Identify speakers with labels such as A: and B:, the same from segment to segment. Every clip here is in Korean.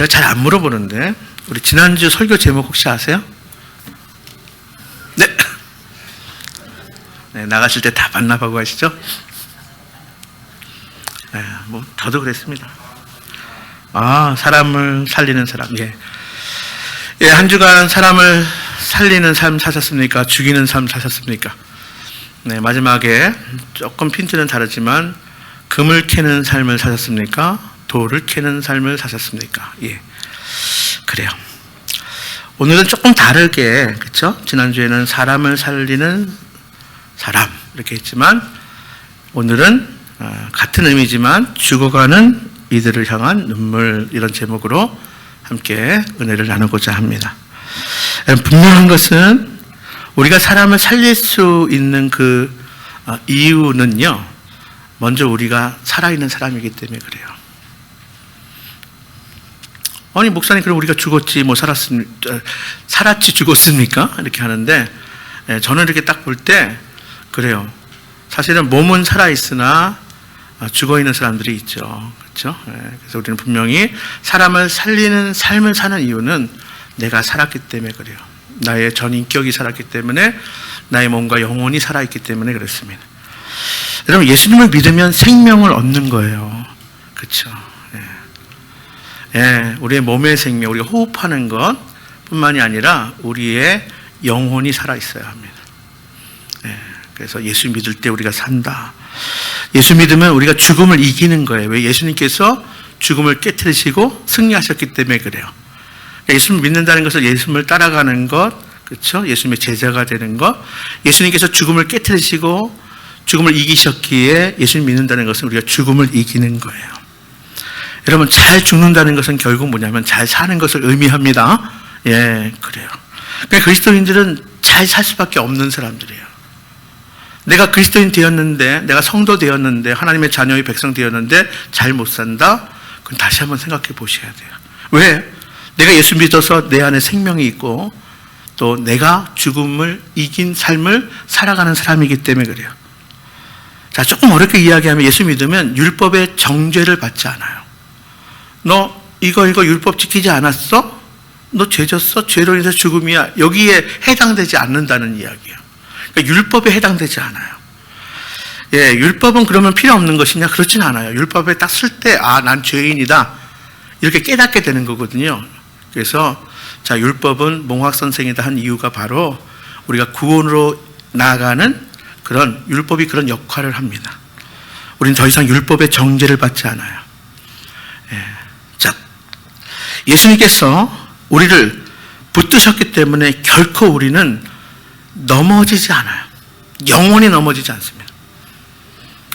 A: 제가 잘 안 물어보는데 우리 지난주 설교 제목 혹시 아세요? 네. 네, 나가실 때 다 반납하고 가시죠? 네, 뭐 저도 그랬습니다. 사람을 살리는 사람. 예, 한 주간 사람을 살리는 삶 사셨습니까? 죽이는 삶 사셨습니까? 네, 마지막에 조금 핀트는 다르지만 금을 캐는 삶을 사셨습니까? 돌을 캐는 삶을 사셨습니까? 예, 그래요. 오늘은 조금 다르게, 그렇죠? 지난주에는 사람을 살리는 사람 이렇게 했지만 오늘은 같은 의미지만 죽어가는 이들을 향한 눈물, 이런 제목으로 함께 은혜를 나누고자 합니다. 분명한 것은 우리가 사람을 살릴 수 있는 그 이유는요, 먼저 우리가 살아있는 사람이기 때문에 그래요. 아니 목사님, 그럼 우리가 죽었지 뭐 살았지 죽었습니까? 이렇게 하는데 저는 이렇게 딱 볼 때 그래요. 사실은 몸은 살아있으나 죽어있는 사람들이 있죠. 그렇죠? 그래서 우리는 분명히 사람을 살리는 삶을 사는 이유는 내가 살았기 때문에 그래요. 나의 전 인격이 살았기 때문에, 나의 몸과 영혼이 살아있기 때문에 그렇습니다. 여러분, 예수님을 믿으면 생명을 얻는 거예요. 그렇죠? 우리의 몸의 생명, 우리가 호흡하는 것 뿐만이 아니라 우리의 영혼이 살아있어야 합니다. 그래서 예수 믿을 때 우리가 산다. 예수 믿으면 우리가 죽음을 이기는 거예요. 왜? 예수님께서 죽음을 깨트리시고 승리하셨기 때문에 그래요. 예수님을 믿는다는 것은 예수님을 따라가는 것, 그렇죠? 예수님의 제자가 되는 것. 예수님께서 죽음을 깨트리시고 죽음을 이기셨기에 예수님 믿는다는 것은 우리가 죽음을 이기는 거예요. 여러분, 잘 죽는다는 것은 결국 뭐냐면 잘 사는 것을 의미합니다. 예, 그래요. 그러니까 그리스도인들은 잘 살 수밖에 없는 사람들이에요. 내가 그리스도인 되었는데, 내가 성도 되었는데, 하나님의 자녀의 백성 되었는데 잘 못 산다? 그건 다시 한번 생각해 보셔야 돼요. 왜? 내가 예수 믿어서 내 안에 생명이 있고 또 내가 죽음을 이긴 삶을 살아가는 사람이기 때문에 그래요. 자, 조금 어렵게 이야기하면 예수 믿으면 율법의 정죄를 받지 않아요. 너 이거 율법 지키지 않았어? 너 죄졌어? 죄로 인해서 죽음이야. 여기에 해당되지 않는다는 이야기예요. 그러니까 율법에 해당되지 않아요. 예, 율법은 그러면 필요 없는 것이냐? 그렇진 않아요. 율법에 딱 쓸 때, 난 죄인이다, 이렇게 깨닫게 되는 거거든요. 그래서 자, 율법은 몽학 선생이다 한 이유가 바로 우리가 구원으로 나아가는 그런, 율법이 그런 역할을 합니다. 우리는 더 이상 율법의 정죄를 받지 않아요. 예. 자, 예수님께서 우리를 붙드셨기 때문에 결코 우리는 넘어지지 않아요. 영원히 넘어지지 않습니다.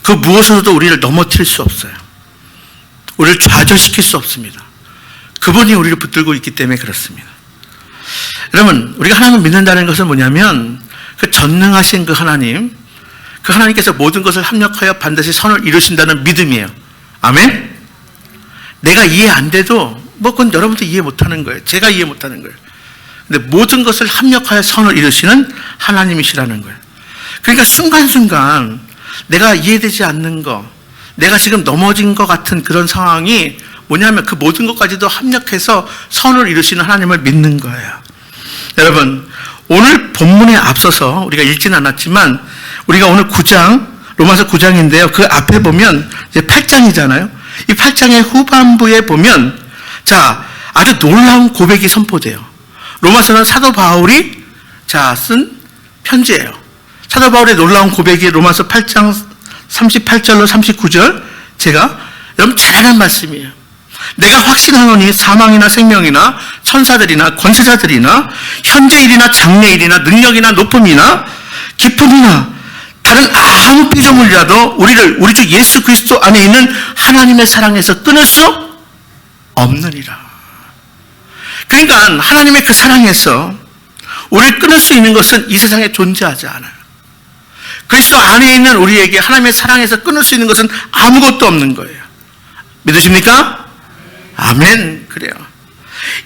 A: 그 무엇으로도 우리를 넘어뜨릴 수 없어요. 우리를 좌절시킬 수 없습니다. 그분이 우리를 붙들고 있기 때문에 그렇습니다. 여러분, 우리가 하나님을 믿는다는 것은 뭐냐면 그 전능하신 그 하나님께서 모든 것을 합력하여 반드시 선을 이루신다는 믿음이에요. 아멘? 내가 이해 안 돼도 그건 여러분도 이해 못하는 거예요. 제가 이해 못하는 거예요. 근데 모든 것을 합력하여 선을 이루시는 하나님이시라는 거예요. 그러니까 순간순간 내가 이해되지 않는 거, 내가 지금 넘어진 것 같은 그런 상황이 뭐냐면 그 모든 것까지도 합력해서 선을 이루시는 하나님을 믿는 거예요. 여러분, 오늘 본문에 앞서서 우리가 읽지는 않았지만 우리가 오늘 9장, 로마서 9장인데요. 그 앞에 보면 이제 8장이잖아요. 이 8장의 후반부에 보면 자, 아주 놀라운 고백이 선포돼요. 로마서는 사도 바울이 쓴 편지예요. 사도 바울의 놀라운 고백이 로마서 8장 38절로 39절, 제가 여러분 잘 아는 말씀이에요. 내가 확신하노니 사망이나 생명이나 천사들이나 권세자들이나 현재일이나 장래일이나 능력이나 높음이나 깊음이나 다른 아무 피조물이라도 우리를 우리 주 예수 그리스도 안에 있는 하나님의 사랑에서 끊을 수 없느니라. 그러니까 하나님의 그 사랑에서 우리를 끊을 수 있는 것은 이 세상에 존재하지 않아요. 그리스도 안에 있는 우리에게 하나님의 사랑에서 끊을 수 있는 것은 아무것도 없는 거예요. 믿으십니까? 아멘. 그래요.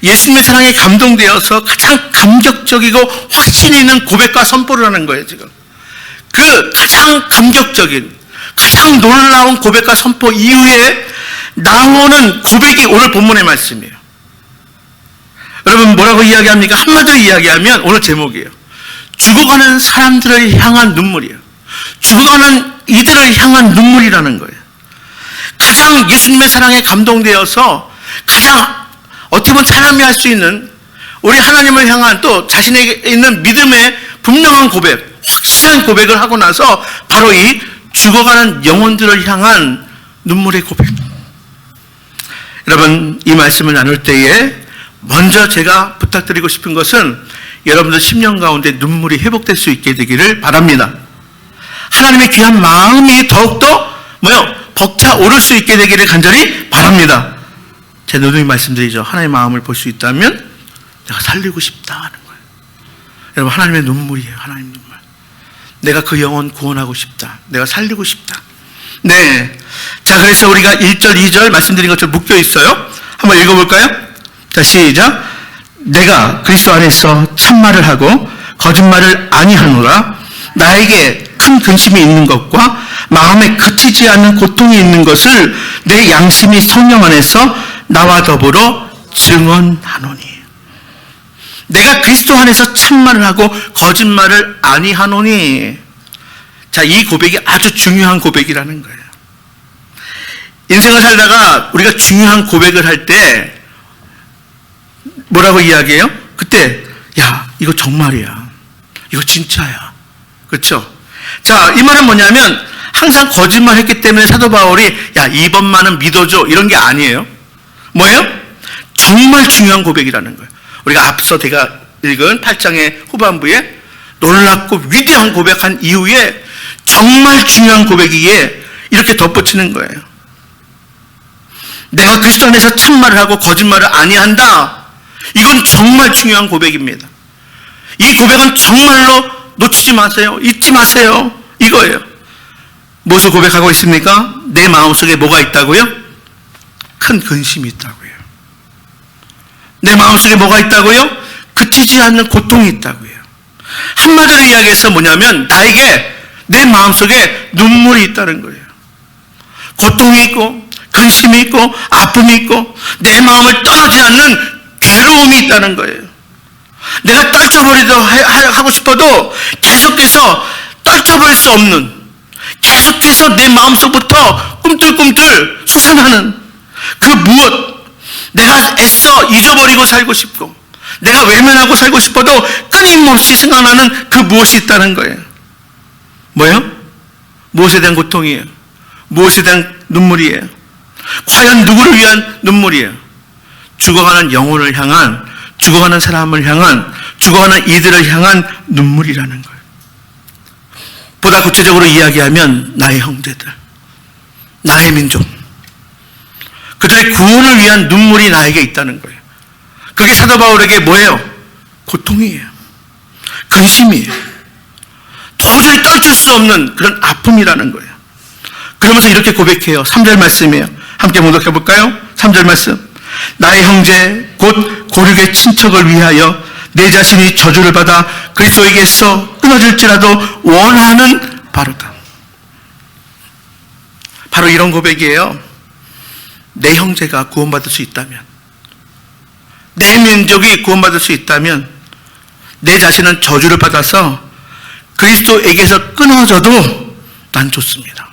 A: 예수님의 사랑에 감동되어서 가장 감격적이고 확신 있는 고백과 선포를 하는 거예요, 지금. 그 가장 감격적인, 가장 놀라운 고백과 선포 이후에 나오는 고백이 오늘 본문의 말씀이에요. 여러분 뭐라고 이야기합니까? 한마디로 이야기하면 오늘 제목이에요. 죽어가는 사람들을 향한 눈물이에요. 죽어가는 이들을 향한 눈물이라는 거예요. 가장 예수님의 사랑에 감동되어서 가장 어떻게 보면 사람이 할 수 있는 우리 하나님을 향한 또 자신에게 있는 믿음의 분명한 고백, 확실한 고백을 하고 나서 바로 이 죽어가는 영혼들을 향한 눈물의 고백. 여러분 이 말씀을 나눌 때에 먼저 제가 부탁드리고 싶은 것은 여러분들 심령 가운데 눈물이 회복될 수 있게 되기를 바랍니다. 하나님의 귀한 마음이 더욱더 벅차오를 수 있게 되기를 간절히 바랍니다. 제 누누이 말씀드리죠. 하나님의 마음을 볼 수 있다면 내가 살리고 싶다 하는 거예요. 여러분 하나님의 눈물이에요. 하나님 눈물. 내가 그 영혼 구원하고 싶다. 내가 살리고 싶다. 네. 자, 그래서 우리가 1절, 2절 말씀드린 것처럼 묶여 있어요. 한번 읽어볼까요? 자, 시작. 내가 그리스도 안에서 참말을 하고 거짓말을 아니하노라. 나에게 큰 근심이 있는 것과 마음에 그치지 않는 고통이 있는 것을 내 양심이 성령 안에서 나와 더불어 증언하노니. 내가 그리스도 안에서 참말을 하고 거짓말을 아니하노니. 자, 이 고백이 아주 중요한 고백이라는 거예요. 인생을 살다가 우리가 중요한 고백을 할 때 뭐라고 이야기해요? 그때 야, 이거 정말이야. 이거 진짜야. 그렇죠? 자, 이 말은 뭐냐면 항상 거짓말했기 때문에 사도 바울이 야, 이번만은 믿어줘 이런 게 아니에요. 뭐예요? 정말 중요한 고백이라는 거예요. 우리가 앞서 제가 읽은 8장의 후반부에 놀랍고 위대한 고백한 이후에 정말 중요한 고백이기에 이렇게 덧붙이는 거예요. 내가 그리스도 안에서 참말을 하고 거짓말을 아니한다. 이건 정말 중요한 고백입니다. 이 고백은 정말로 놓치지 마세요. 잊지 마세요. 이거예요. 무엇을 고백하고 있습니까? 내 마음속에 뭐가 있다고요? 큰 근심이 있다고요. 내 마음속에 뭐가 있다고요? 그치지 않는 고통이 있다고요. 한마디로 이야기해서 뭐냐면 나에게 내 마음속에 눈물이 있다는 거예요. 고통이 있고 근심이 있고 아픔이 있고 내 마음을 떠나지 않는 괴로움이 있다는 거예요. 내가 떨쳐버리려 하고 싶어도 계속해서 떨쳐버릴 수 없는, 계속해서 내 마음속부터 꿈틀꿈틀 솟아나는 그 무엇, 내가 애써 잊어버리고 살고 싶고 내가 외면하고 살고 싶어도 끊임없이 생각나는 그 무엇이 있다는 거예요. 뭐예요? 무엇에 대한 고통이에요? 무엇에 대한 눈물이에요? 과연 누구를 위한 눈물이에요? 죽어가는 영혼을 향한, 죽어가는 사람을 향한, 죽어가는 이들을 향한 눈물이라는 거예요. 보다 구체적으로 이야기하면 나의 형제들, 나의 민족, 그들의 구원을 위한 눈물이 나에게 있다는 거예요. 그게 사도 바울에게 뭐예요? 고통이에요. 근심이에요. 도저히 떨칠 수 없는 그런 아픔이라는 거예요. 그러면서 이렇게 고백해요. 3절 말씀이에요. 함께 문독해 볼까요? 3절 말씀. 나의 형제 곧 고륙의 친척을 위하여 내 자신이 저주를 받아 그리스도에게서 끊어질지라도 원하는 바로다. 바로 이런 고백이에요. 내 형제가 구원받을 수 있다면, 내 민족이 구원받을 수 있다면 내 자신은 저주를 받아서 그리스도에게서 끊어져도 난 좋습니다.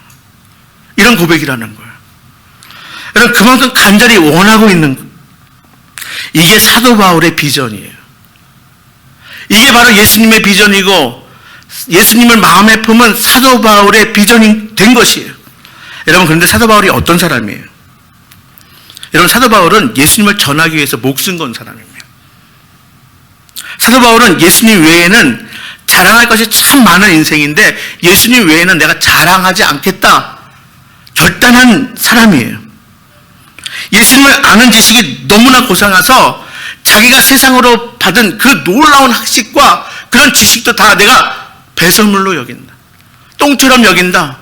A: 이런 고백이라는 거예요. 여러분 그만큼 간절히 원하고 있는 것. 이게 사도 바울의 비전이에요. 이게 바로 예수님의 비전이고 예수님을 마음에 품은 사도 바울의 비전이 된 것이에요. 여러분 그런데 사도 바울이 어떤 사람이에요? 여러분 사도 바울은 예수님을 전하기 위해서 목숨 건 사람입니다. 사도 바울은 예수님 외에는 자랑할 것이 참 많은 인생인데 예수님 외에는 내가 자랑하지 않겠다 결단한 사람이에요. 예수님을 아는 지식이 너무나 고상해서 자기가 세상으로 받은 그 놀라운 학식과 그런 지식도 다 내가 배설물로 여긴다. 똥처럼 여긴다.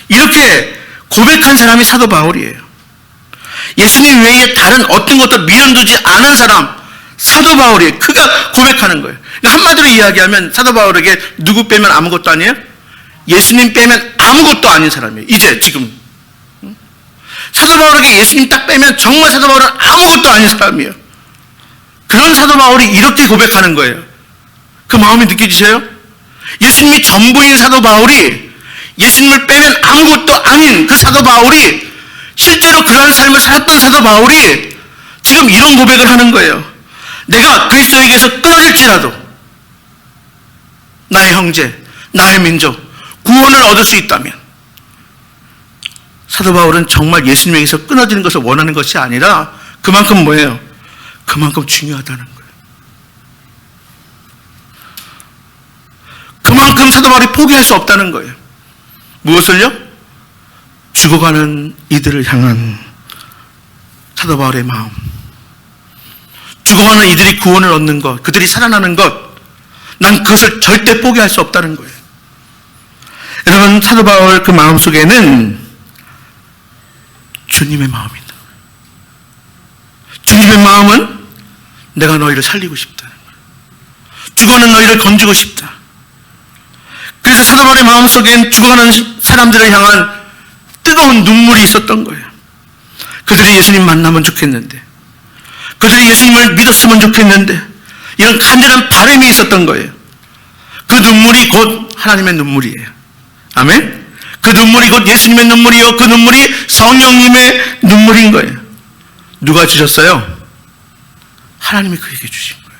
A: 이렇게 고백한 사람이 사도 바울이에요. 예수님 외에 다른 어떤 것도 미련두지 않은 사람, 사도 바울이에요. 그가 고백하는 거예요. 그러니까 한마디로 이야기하면 사도 바울에게 누구 빼면 아무것도 아니에요? 예수님 빼면 아무것도 아닌 사람이에요. 이제 지금 사도 바울에게 예수님 딱 빼면 정말 사도 바울은 아무것도 아닌 사람이에요. 그런 사도 바울이 이렇게 고백하는 거예요. 그 마음이 느껴지세요? 예수님이 전부인 사도 바울이, 예수님을 빼면 아무것도 아닌 그 사도 바울이, 실제로 그러한 삶을 살았던 사도 바울이 지금 이런 고백을 하는 거예요. 내가 그리스도에게서 끊어질지라도 나의 형제, 나의 민족, 구원을 얻을 수 있다면, 사도 바울은 정말 예수님에게서 끊어지는 것을 원하는 것이 아니라 그만큼 뭐예요? 그만큼 중요하다는 거예요. 그만큼 사도 바울이 포기할 수 없다는 거예요. 무엇을요? 죽어가는 이들을 향한 사도 바울의 마음. 죽어가는 이들이 구원을 얻는 것, 그들이 살아나는 것, 난 그것을 절대 포기할 수 없다는 거예요. 여러분, 사도 바울 그 마음 속에는 주님의 마음이다. 주님의 마음은 내가 너희를 살리고 싶다는 거예요. 죽어가는 너희를 건지고 싶다. 그래서 사도 바울의 마음 속엔 죽어가는 사람들을 향한 뜨거운 눈물이 있었던 거예요. 그들이 예수님 만나면 좋겠는데, 그들이 예수님을 믿었으면 좋겠는데, 이런 간절한 바람이 있었던 거예요. 그 눈물이 곧 하나님의 눈물이에요. 아멘? 그 눈물이 곧 예수님의 눈물이요, 그 눈물이 성령님의 눈물인 거예요. 누가 주셨어요? 하나님이 그에게 주신 거예요.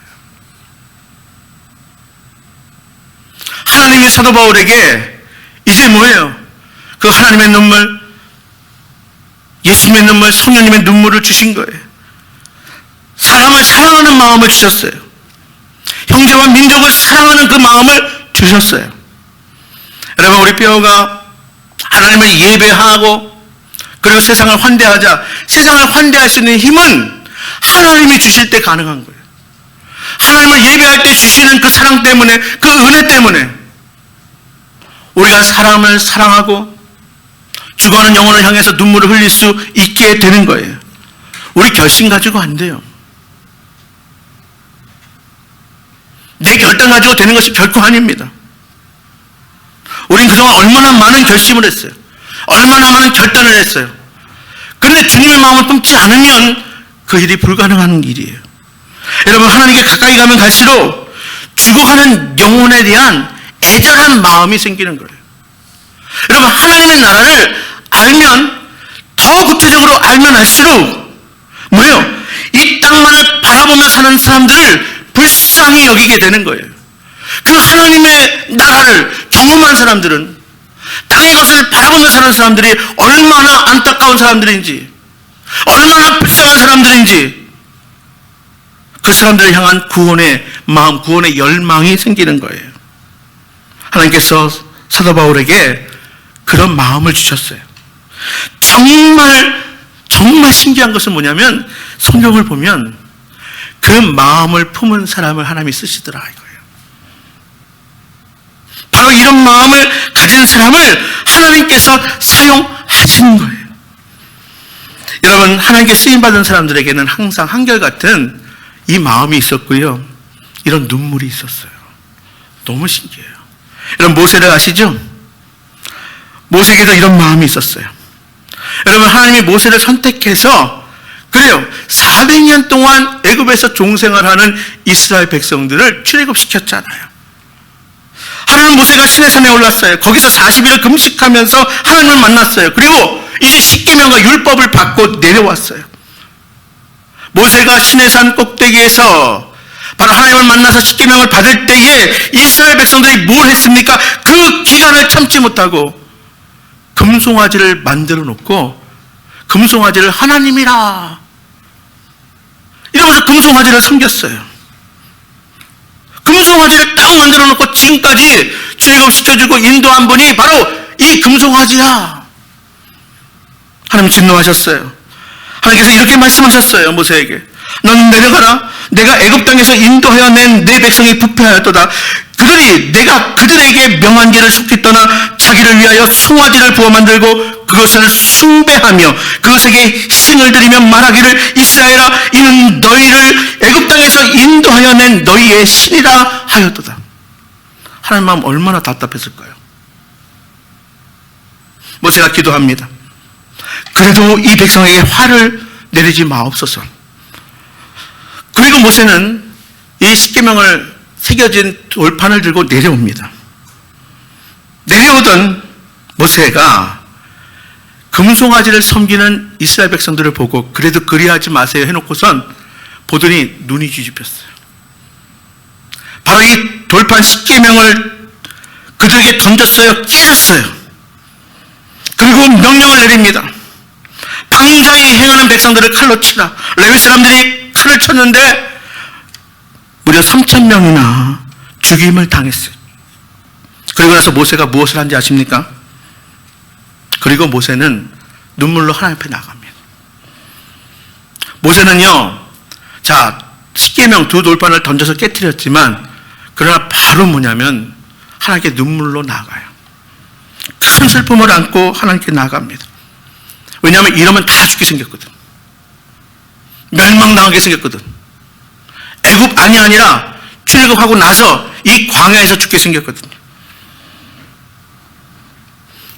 A: 하나님이 사도 바울에게 이제 뭐예요? 그 하나님의 눈물, 예수님의 눈물, 성령님의 눈물을 주신 거예요. 사람을 사랑하는 마음을 주셨어요. 형제와 민족을 사랑하는 그 마음을 주셨어요. 여러분, 우리 뼈가 하나님을 예배하고 그리고 세상을 환대하자. 세상을 환대할 수 있는 힘은 하나님이 주실 때 가능한 거예요. 하나님을 예배할 때 주시는 그 사랑 때문에, 그 은혜 때문에 우리가 사람을 사랑하고 죽어가는 영혼을 향해서 눈물을 흘릴 수 있게 되는 거예요. 우리 결심 가지고 안 돼요. 내 결단 가지고 되는 것이 결코 아닙니다. 우린 그동안 얼마나 많은 결심을 했어요. 얼마나 많은 결단을 했어요. 그런데 주님의 마음을 품지 않으면 그 일이 불가능한 일이에요. 여러분, 하나님께 가까이 가면 갈수록 죽어가는 영혼에 대한 애절한 마음이 생기는 거예요. 여러분, 하나님의 나라를 알면, 더 구체적으로 알면 알수록 뭐예요? 이 땅만을 바라보며 사는 사람들을 불쌍히 여기게 되는 거예요. 그 하나님의 나라를 경험한 사람들은, 땅의 것을 바라보며 사는 사람들이 얼마나 안타까운 사람들인지, 얼마나 불쌍한 사람들인지, 그 사람들을 향한 구원의 마음, 구원의 열망이 생기는 거예요. 하나님께서 사도 바울에게 그런 마음을 주셨어요. 정말 신기한 것은 뭐냐면, 성경을 보면 그 마음을 품은 사람을 하나님이 쓰시더라 이거예요. 바로 이런 마음을 가진 사람을 하나님께서 사용하시는 거예요. 여러분, 하나님께 쓰임받은 사람들에게는 항상 한결같은 이 마음이 있었고요, 이런 눈물이 있었어요. 너무 신기해요. 여러분, 모세를 아시죠? 모세에게도 이런 마음이 있었어요. 여러분, 하나님이 모세를 선택해서, 그래요, 400년 동안 애굽에서 종생활하는 이스라엘 백성들을 출애굽시켰잖아요. 하나님, 모세가 시내산에 올랐어요. 거기서 40일을 금식하면서 하나님을 만났어요. 그리고 이제 십계명과 율법을 받고 내려왔어요. 모세가 시내산 꼭대기에서 바로 하나님을 만나서 십계명을 받을 때에 이스라엘 백성들이 뭘 했습니까? 그 기간을 참지 못하고 금송아지를 만들어 놓고 금송아지를 하나님이라 이러면서 금송아지를 섬겼어요. 금송아지를 딱 만들어 놓고 지금까지 출애굽시켜주고 인도한 분이 바로 이 금송아지야. 하나님 진노하셨어요. 하나님께서 이렇게 말씀하셨어요. 모세에게, 너는 내려가라. 내가 애굽 땅에서 인도하여 낸 내 백성이 부패하였도다. 그들이 내가 그들에게 명한 길을 속히 떠나 자기를 위하여 송아지를 부어 만들고 그것을 숭배하며 그것에게 신을 드리며 말하기를 이스라엘아, 이는 너희를 애굽 땅에서 인도하여 낸 너희의 신이라 하였도다. 하나님 마음 얼마나 답답했을까요? 모세가 기도합니다. 그래도 이 백성에게 화를 내리지 마옵소서. 그리고 모세는 이 십계명을 새겨진 돌판을 들고 내려옵니다. 내려오던 모세가 금송아지를 섬기는 이스라엘 백성들을 보고 그래도 그리하지 마세요 해놓고선 보더니 눈이 뒤집혔어요. 바로 이 돌판 십계명을 그들에게 던졌어요. 찢었어요. 그리고 명령을 내립니다. 방자히 행하는 백성들을 칼로 치라. 레위 사람들이 칼을 쳤는데 무려 3,000명이나 죽임을 당했어요. 그리고 나서 모세가 무엇을 한지 아십니까? 그리고 모세는 눈물로 하나님 앞에 나갑니다. 모세는요, 자, 십계명 두 돌판을 던져서 깨뜨렸지만 그러나 바로 뭐냐면 하나님께 눈물로 나가요. 큰 슬픔을 안고 하나님께 나갑니다. 왜냐하면 이러면 다 죽게 생겼거든. 멸망당하게 생겼거든. 애굽 안이 아니라 출애굽하고 나서 이 광야에서 죽게 생겼거든요.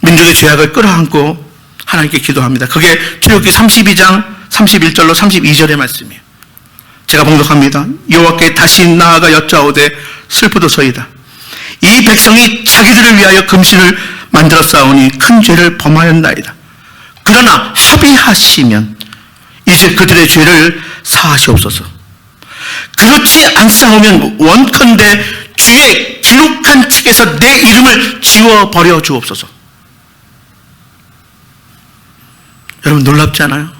A: 민족의 죄악을 끌어안고 하나님께 기도합니다. 그게 출애굽기 32장 31절로 32절의 말씀이에요. 제가 봉독합니다. 여호와께 다시 나아가 여짜오되 슬프도소이다. 이 백성이 자기들을 위하여 금신을 만들어 싸우니 큰 죄를 범하였나이다. 그러나 합의하시면 이제 그들의 죄를 사하시옵소서. 그렇지 않사오면 원컨대 주의 기록한 책에서 내 이름을 지워버려 주옵소서. 여러분 놀랍지 않아요?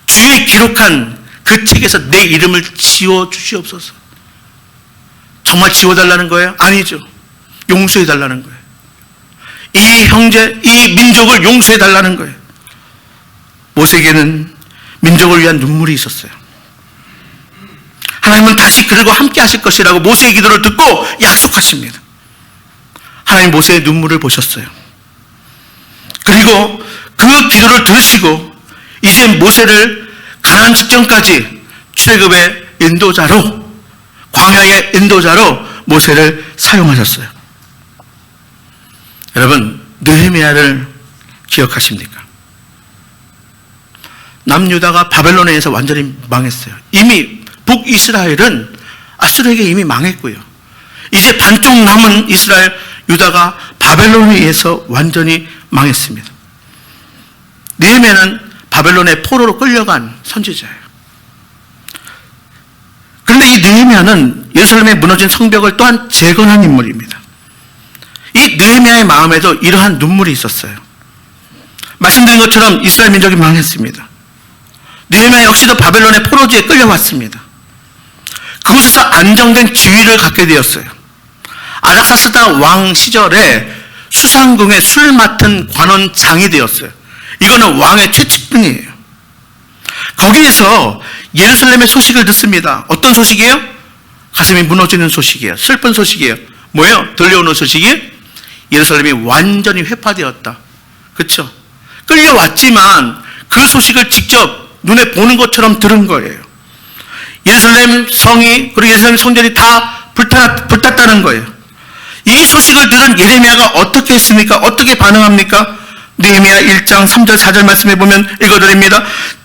A: 주의 기록한 그 책에서 내 이름을 지워주시옵소서. 정말 지워달라는 거예요? 아니죠. 용서해달라는 거예요. 이 형제, 이 민족을 용서해달라는 거예요. 모세에게는 민족을 위한 눈물이 있었어요. 하나님은 다시 그들과 함께 하실 것이라고 모세의 기도를 듣고 약속하십니다. 하나님 모세의 눈물을 보셨어요. 그리고 그 기도를 들으시고 이제 모세를 가나안 직전까지 출애굽의 인도자로, 광야의 인도자로 모세를 사용하셨어요. 여러분, 느헤미야를 기억하십니까? 남유다가 바벨론에 의해서 완전히 망했어요. 이미 북이스라엘은 아수르에게 이미 망했고요. 이제 반쪽 남은 이스라엘, 유다가 바벨론에 의해서 완전히 망했습니다. 느헤미야는 바벨론의 포로로 끌려간 선지자예요. 그런데 이 느헤미야는 예루살렘에 무너진 성벽을 또한 재건한 인물입니다. 이 느헤미야의 마음에도 이러한 눈물이 있었어요. 말씀드린 것처럼 이스라엘 민족이 망했습니다. 느헤미야 역시도 바벨론의 포로지에 끌려왔습니다. 그곳에서 안정된 지위를 갖게 되었어요. 아닥사스다 왕 시절에 수상궁의 술 맡은 관원장이 되었어요. 이거는 왕의 최측근이에요. 거기에서 예루살렘의 소식을 듣습니다. 어떤 소식이에요? 가슴이 무너지는 소식이에요. 슬픈 소식이에요. 뭐예요? 들려오는 소식이 예루살렘이 완전히 회파되었다. 그렇죠? 끌려왔지만 그 소식을 직접 눈에 보는 것처럼 들은 거예요. 예루살렘 성이, 그리고 예루살렘 성전이 다 불탔다는 거예요. 이 소식을 들은 예레미야가 어떻게 했습니까? 어떻게 반응합니까? 느헤미야 1장 3절 4절 말씀해 보면 읽어드립니다.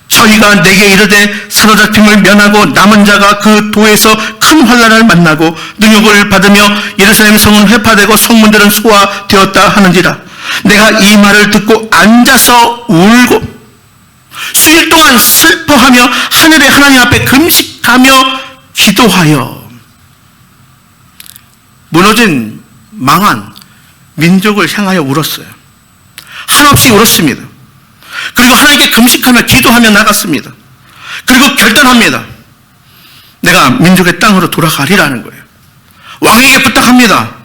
A: 저희가 내게 이르되 사로잡힘을 면하고 남은 자가 그 도에서 큰 환난을 만나고 능욕을 받으며 예루살렘 성은 회파되고 성문들은 소화되었다 하는지라. 내가 이 말을 듣고 앉아서 울고 수일 동안 슬퍼하며 하늘의 하나님 앞에 금식하며 기도하여 무너진 망한 민족을 향하여 울었어요. 한없이 울었습니다. 그리고 하나님께 금식하며 기도하며 나갔습니다. 그리고 결단합니다. 내가 민족의 땅으로 돌아가리라는 거예요. 왕에게 부탁합니다.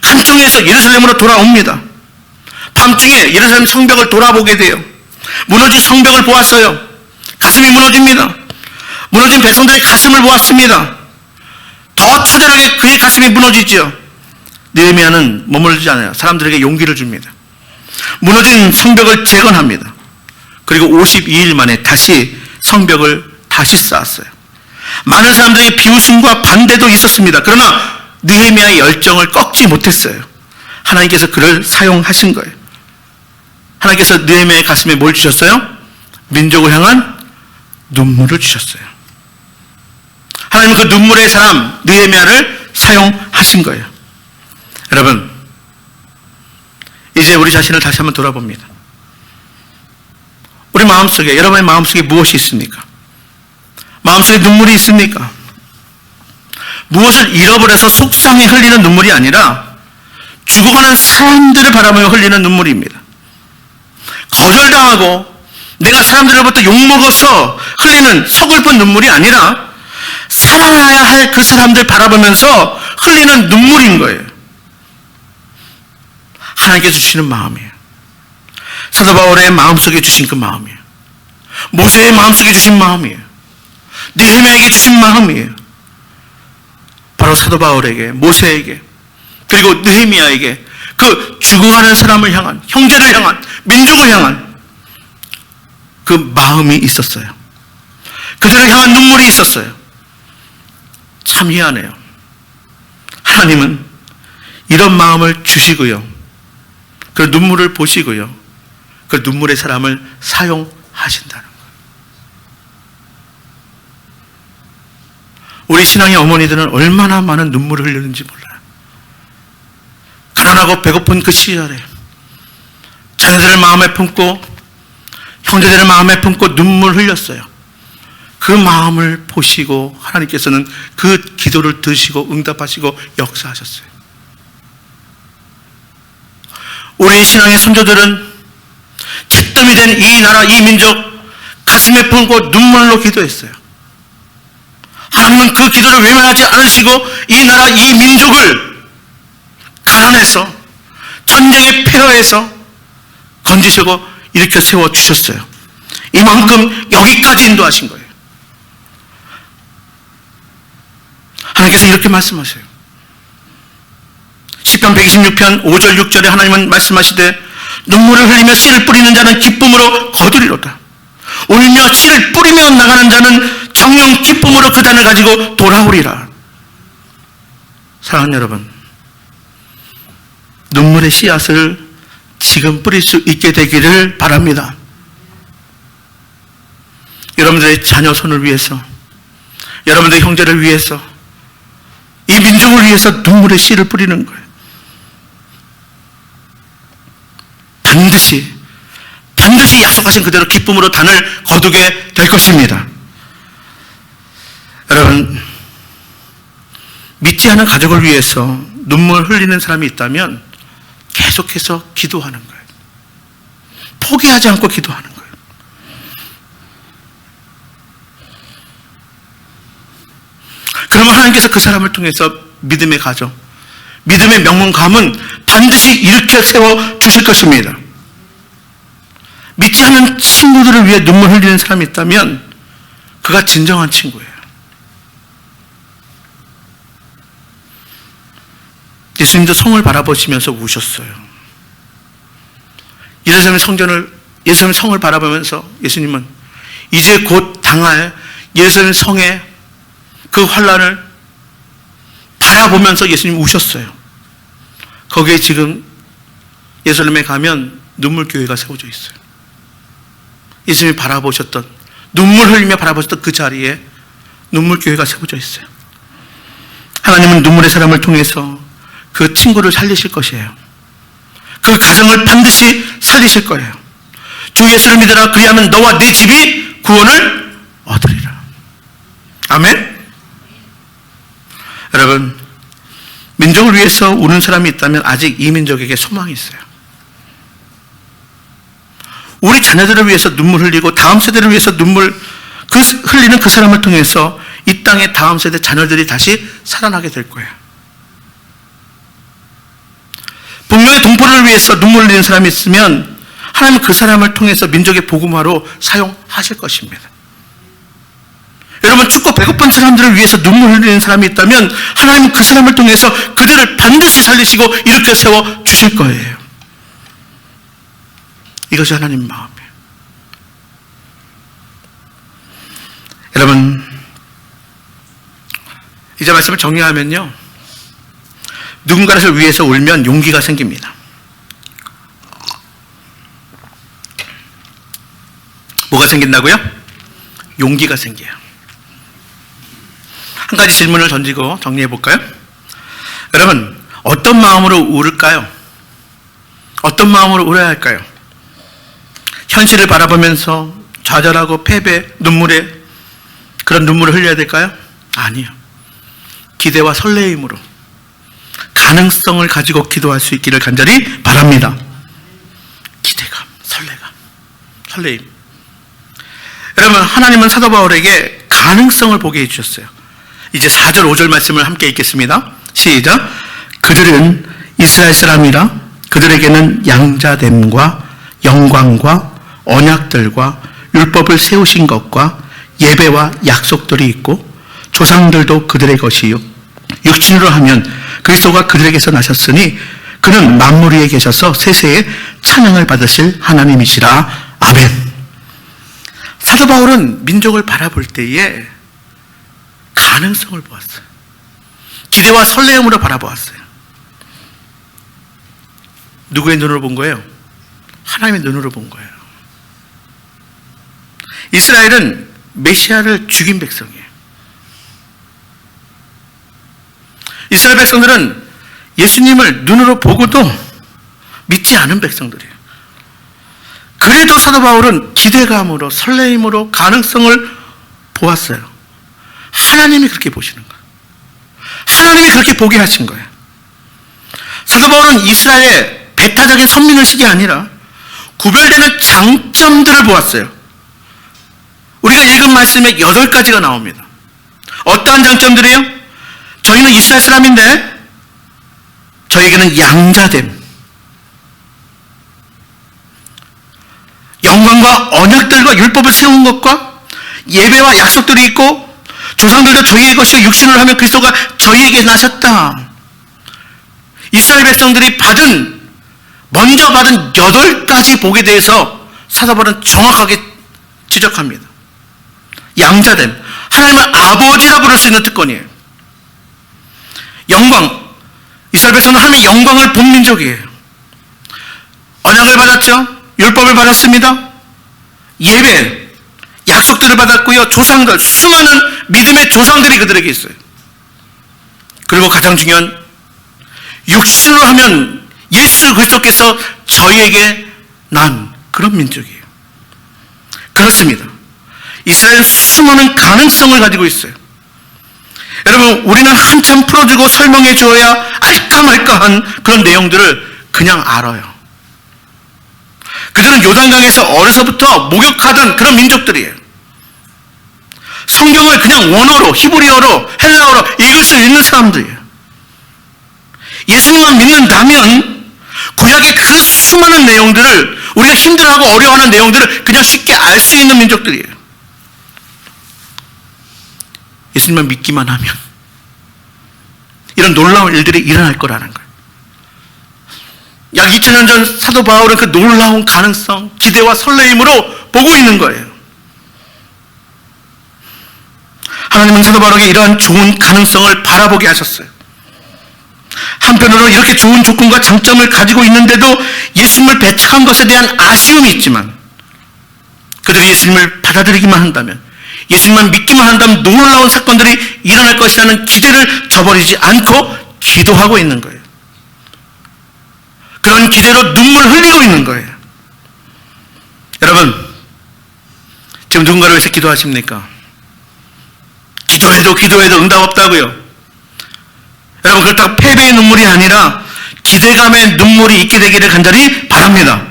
A: 간청해서 예루살렘으로 돌아옵니다. 밤중에 예루살렘 성벽을 돌아보게 돼요. 무너진 성벽을 보았어요. 가슴이 무너집니다. 무너진 백성들의 가슴을 보았습니다. 더 처절하게 그의 가슴이 무너지죠. 느헤미야는 머물지 않아요. 사람들에게 용기를 줍니다. 무너진 성벽을 재건합니다. 그리고 52일 만에 다시 성벽을 다시 쌓았어요. 많은 사람들의 비웃음과 반대도 있었습니다. 그러나 느헤미야의 열정을 꺾지 못했어요. 하나님께서 그를 사용하신 거예요. 하나님께서 느헤미야의 가슴에 뭘 주셨어요? 민족을 향한 눈물을 주셨어요. 하나님은 그 눈물의 사람 느헤미야를 사용하신 거예요. 여러분, 이제 우리 자신을 다시 한번 돌아봅니다. 우리 마음속에, 여러분의 마음속에 무엇이 있습니까? 마음속에 눈물이 있습니까? 무엇을 잃어버려서 속상해 흘리는 눈물이 아니라 죽어가는 사람들을 바라보며 흘리는 눈물입니다. 거절당하고 내가 사람들로부터 욕먹어서 흘리는 서글픈 눈물이 아니라 살아야 할 그 사람들 바라보면서 흘리는 눈물인 거예요. 하나님께서 주시는 마음이에요. 사도 바울의 마음속에 주신 그 마음이에요. 모세의 마음속에 주신 마음이에요. 느헤미야에게 주신 마음이에요. 바로 사도 바울에게, 모세에게, 그리고 느헤미야에게 그 죽어가는 사람을 향한, 형제를 향한, 민족을 향한 그 마음이 있었어요. 그들을 향한 눈물이 있었어요. 참 희한해요. 하나님은 이런 마음을 주시고요, 그 눈물을 보시고요, 그 눈물의 사람을 사용하신다는 거예요. 우리 신앙의 어머니들은 얼마나 많은 눈물을 흘리는지 몰라요. 가난하고 배고픈 그 시절에 자녀들을 마음에 품고 형제들을 마음에 품고 눈물 흘렸어요. 그 마음을 보시고 하나님께서는 그 기도를 들으시고 응답하시고 역사하셨어요. 우리 신앙의 성도들은 잿더미 된 이 나라, 이 민족 가슴에 품고 눈물로 기도했어요. 하나님은 그 기도를 외면하지 않으시고 이 나라, 이 민족을 가난해서 전쟁의 폐허에서 건지시고 일으켜 세워주셨어요. 이만큼 여기까지 인도하신 거예요. 하나님께서 이렇게 말씀하세요. 시편 126편 5절 6절에 하나님은 말씀하시되 눈물을 흘리며 씨를 뿌리는 자는 기쁨으로 거두리로다. 울며 씨를 뿌리며 나가는 자는 정령 기쁨으로 그 단을 가지고 돌아오리라. 사랑하는 여러분, 눈물의 씨앗을 지금 뿌릴 수 있게 되기를 바랍니다. 여러분들의 자녀 손을 위해서, 여러분들의 형제를 위해서, 이 민족을 위해서 눈물의 씨를 뿌리는 거예요. 반드시 약속하신 그대로 기쁨으로 단을 거두게 될 것입니다. 여러분, 믿지 않은 가족을 위해서 눈물 흘리는 사람이 있다면 계속해서 기도하는 거예요. 포기하지 않고 기도하는 거예요. 그러면 하나님께서 그 사람을 통해서 믿음의 가정, 믿음의 명문 가문 반드시 일으켜 세워 주실 것입니다. 믿지 않는 친구들을 위해 눈물 흘리는 사람이 있다면 그가 진정한 친구예요. 예수님도 성을 바라보시면서 우셨어요. 예루살렘 성을 바라보면서 예수님은 이제 곧 당할 예루살렘 성의 그 환란을 바라보면서 예수님 우셨어요. 거기에 지금 예루살렘에 가면 눈물교회가 세워져 있어요. 예수님이 바라보셨던, 눈물 흘리며 바라보셨던 그 자리에 눈물교회가 세워져 있어요. 하나님은 눈물의 사람을 통해서 그 친구를 살리실 것이에요. 그 가정을 반드시 살리실 거예요. 주 예수를 믿으라. 그리하면 너와 네 집이 구원을 얻으리라. 아멘. 여러분, 민족을 위해서 우는 사람이 있다면 아직 이 민족에게 소망이 있어요. 우리 자녀들을 위해서 눈물 흘리고 다음 세대를 위해서 눈물 흘리는 그 사람을 통해서 이 땅의 다음 세대 자녀들이 다시 살아나게 될 거예요. 분명히 동포를 위해서 눈물 흘리는 사람이 있으면 하나님은 그 사람을 통해서 민족의 복음화로 사용하실 것입니다. 여러분, 춥고 배고픈 사람들을 위해서 눈물 흘리는 사람이 있다면 하나님은 그 사람을 통해서 그들을 반드시 살리시고 일으켜 세워 주실 거예요. 이것이 하나님 마음이에요. 여러분, 이제 말씀을 정리하면요, 누군가를 위해서 울면 용기가 생깁니다. 뭐가 생긴다고요? 용기가 생겨요. 한 가지 질문을 던지고 정리해 볼까요? 여러분, 어떤 마음으로 울을까요? 어떤 마음으로 울어야 할까요? 현실을 바라보면서 좌절하고 패배, 눈물에 그런 눈물을 흘려야 될까요? 아니요. 기대와 설레임으로 가능성을 가지고 기도할 수 있기를 간절히 바랍니다. 기대감, 설레임. 여러분, 하나님은 사도 바울에게 가능성을 보게 해주셨어요. 이제 4절, 5절 말씀을 함께 읽겠습니다. 시작. 그들은 이스라엘 사람이라 그들에게는 양자됨과 영광과 언약들과 율법을 세우신 것과 예배와 약속들이 있고 조상들도 그들의 것이요 육신으로 하면 그리스도가 그들에게서 나셨으니 그는 만물 위에 계셔서 세세에 찬양을 받으실 하나님이시라. 아멘. 사도 바울은 민족을 바라볼 때에 가능성을 보았어요. 기대와 설레임으로 바라보았어요. 누구의 눈으로 본 거예요? 하나님의 눈으로 본 거예요. 이스라엘은 메시아를 죽인 백성이에요. 이스라엘 백성들은 예수님을 눈으로 보고도 믿지 않은 백성들이에요. 그래도 사도 바울은 기대감으로 설레임으로 가능성을 보았어요. 하나님이 그렇게 보시는 거예요. 하나님이 그렇게 보게 하신 거예요. 사도 바울은 이스라엘의 배타적인 선민의식이 아니라 구별되는 장점들을 보았어요. 우리가 읽은 말씀에 8가지가 나옵니다. 어떠한 장점들이에요? 저희는 이스라엘 사람인데 저에게는 양자됨, 영광과 언약들과 율법을 세운 것과 예배와 약속들이 있고 조상들도 저희의 것이고 육신을 하면 그리스도가 저희에게 나셨다. 이스라엘 백성들이 먼저 받은 8가지 복에 대해서 사도 바울은 정확하게 지적합니다. 양자됨, 하나님을 아버지라 부를 수 있는 특권이에요. 영광, 이스라엘 백성은 하나님의 영광을 본 민족이에요. 언약을 받았죠. 율법을 받았습니다. 예배, 약속들을 받았고요. 조상들, 수많은 믿음의 조상들이 그들에게 있어요. 그리고 가장 중요한 육신으로 하면 예수 그리스도께서 저희에게 난 그런 민족이에요. 그렇습니다. 이스라엘은 수많은 가능성을 가지고 있어요. 여러분, 우리는 한참 풀어주고 설명해 주어야 알까 말까한 그런 내용들을 그냥 알아요. 그들은 요단강에서 어려서부터 목욕하던 그런 민족들이에요. 성경을 그냥 원어로, 히브리어로, 헬라어로 읽을 수 있는 사람들이에요. 예수님만 믿는다면 구약의 그 수많은 내용들을, 우리가 힘들어하고 어려워하는 내용들을 그냥 쉽게 알 수 있는 민족들이에요. 예수님만 믿기만 하면 이런 놀라운 일들이 일어날 거라는 거예요. 약 2000년 전 사도 바울은 그 놀라운 가능성, 기대와 설레임으로 보고 있는 거예요. 하나님은 사도 바울에게 이러한 좋은 가능성을 바라보게 하셨어요. 한편으로 이렇게 좋은 조건과 장점을 가지고 있는데도 예수님을 배척한 것에 대한 아쉬움이 있지만 그들이 예수님을 받아들이기만 한다면, 예수님만 믿기만 한다면 놀라운 사건들이 일어날 것이라는 기대를 저버리지 않고 기도하고 있는 거예요. 그런 기대로 눈물을 흘리고 있는 거예요. 여러분, 지금 누군가를 위해서 기도하십니까? 기도해도 응답 없다고요. 여러분, 그렇다고 패배의 눈물이 아니라 기대감의 눈물이 있게 되기를 간절히 바랍니다.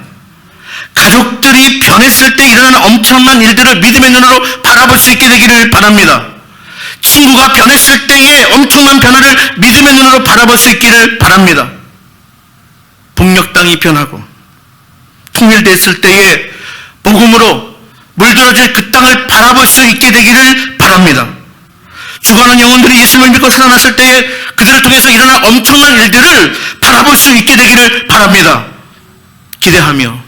A: 가족들이 변했을 때 일어나는 엄청난 일들을 믿음의 눈으로 바라볼 수 있게 되기를 바랍니다. 친구가 변했을 때의 엄청난 변화를 믿음의 눈으로 바라볼 수 있기를 바랍니다. 북녘 땅이 변하고 통일됐을 때에 복음으로 물들어질 그 땅을 바라볼 수 있게 되기를 바랍니다. 죽어가는 영혼들이 예수님을 믿고 살아났을 때에 그들을 통해서 일어날 엄청난 일들을 바라볼 수 있게 되기를 바랍니다. 기대하며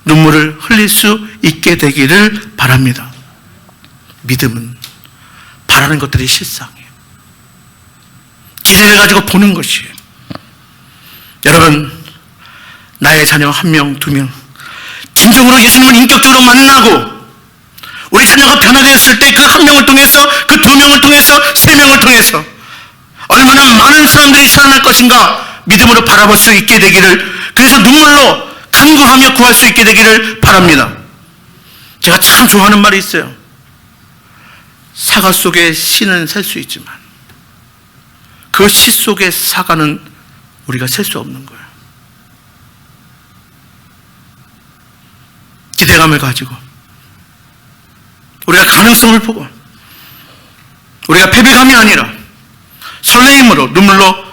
A: 눈물을 흘릴 수 있게 되기를 바랍니다. 믿음은 바라는 것들이 실상이에요. 기대를 가지고 보는 것이에요. 여러분, 나의 자녀 1명, 2명 진정으로 예수님을 인격적으로 만나고 우리 자녀가 변화되었을 때 그 1명을 통해서, 그 2명을 통해서, 3명을 통해서 얼마나 많은 사람들이 살아날 것인가 믿음으로 바라볼 수 있게 되기를, 그래서 눈물로 간구하며 구할 수 있게 되기를 바랍니다. 제가 참 좋아하는 말이 있어요. 사과 속에 씨는 셀 수 있지만 그 씨 속의 사과는 우리가 셀 수 없는 거예요. 기대감을 가지고 우리가 가능성을 보고 우리가 패배감이 아니라 설레임으로 눈물로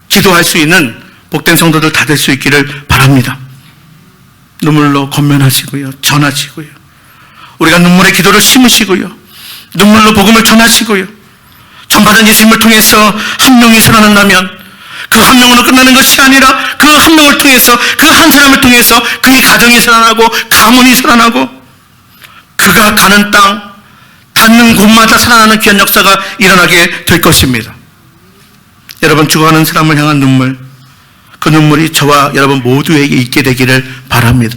A: 기도할 수 있는 복된 성도들 다 될 수 있기를 바랍니다. 눈물로 권면하시고요, 전하시고요, 우리가 눈물의 기도를 심으시고요, 눈물로 복음을 전하시고요, 전받은 예수님을 통해서 한 명이 살아난다면 그 한 명으로 끝나는 것이 아니라 그 한 명을 통해서, 그 한 사람을 통해서 그의 가정이 살아나고 가문이 살아나고 그가 가는 땅, 닿는 곳마다 살아나는 귀한 역사가 일어나게 될 것입니다. 여러분, 죽어가는 사람을 향한 눈물, 그 눈물이 저와 여러분 모두에게 있게 되기를 바랍니다.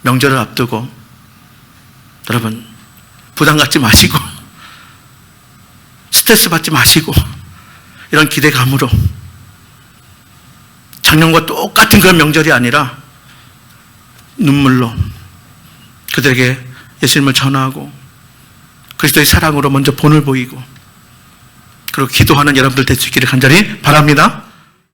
A: 명절을 앞두고 여러분 부담 갖지 마시고 스트레스 받지 마시고 이런 기대감으로 작년과 똑같은 그런 명절이 아니라 눈물로 그들에게 예수님을 전하고 그리스도의 사랑으로 먼저 본을 보이고 그리고 기도하는 여러분들 될 수 있기를 간절히 바랍니다.